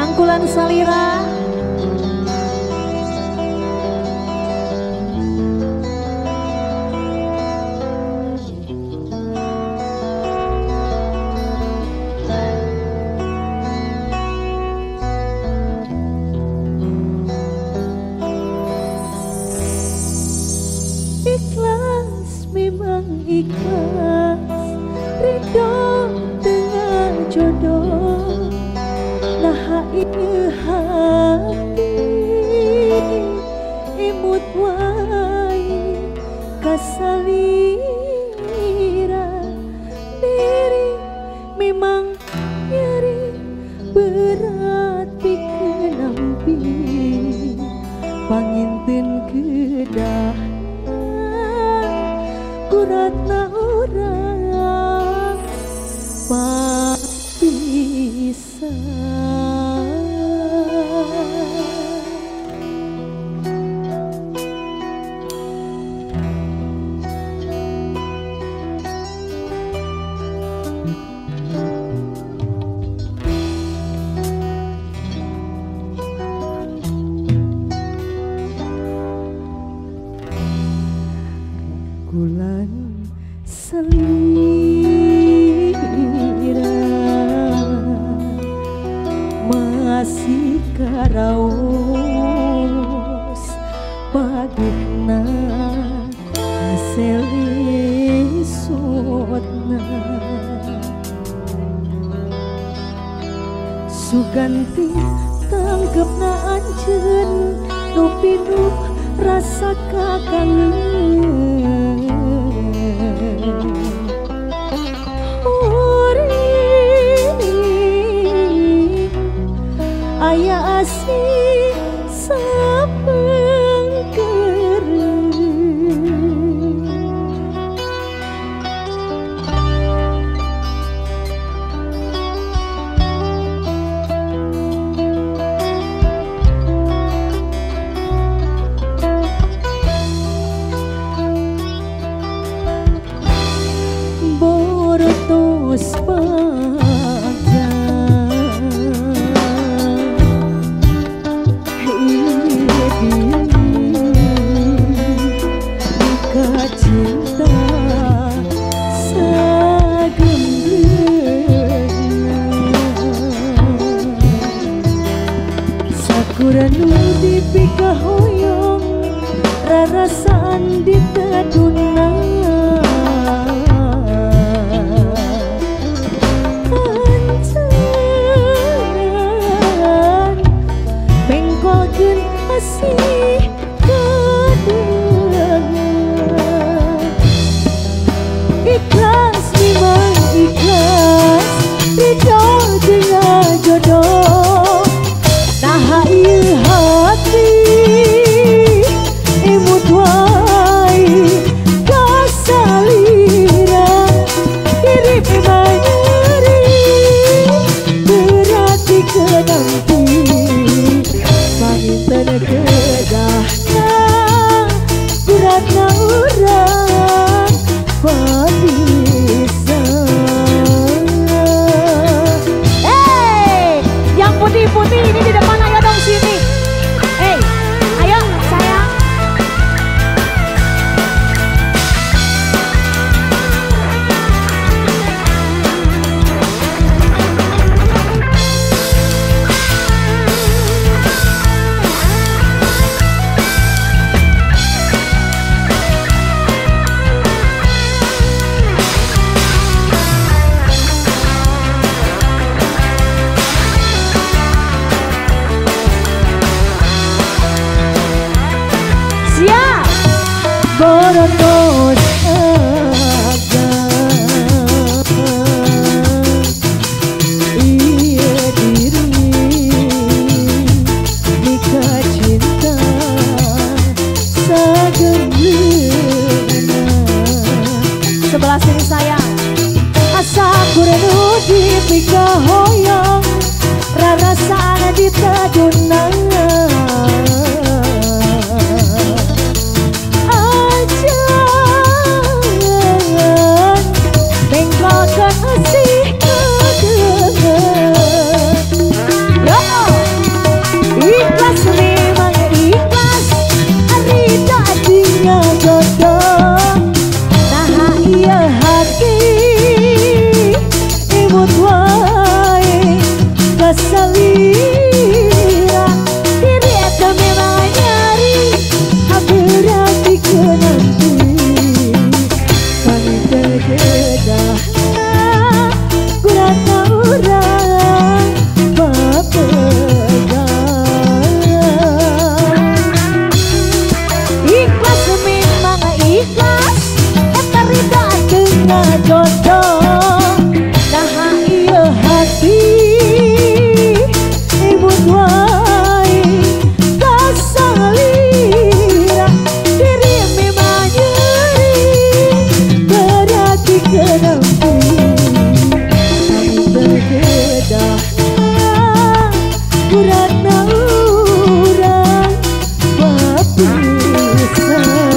rangkulan salira. Ikhlas memang ikhlas, ridho dengan jodoh. Nah ini hati imut wae kasalira diri memang nyeri berat pikeun nampi panginten kedah kuratna urang papisah. Kulan salira masih karaos pagihna selisutna suganti tangkepna anjeun nu pinuh rasa kakangen aya asih sapengkeureuh borotos kuranu dipika hoyong rarasaan ditaduna ancan bengkolkeun asih kadengan ikhlas memang ikhlas ridho dengan jodoh. Nah ieu hati imut wae kasalira diri memang nyeri berat dikenanti panginten kedahna beratna urang papisah. Yang putih-putih ini di depan, ayo dong sini. Ayo sayang. Borotos iya diri nikah cinta sageuna Sebelah sini sayang. asa kurenu dipika hoyong rarasaan ditaduna bengkolkeun asih kadengan. Terima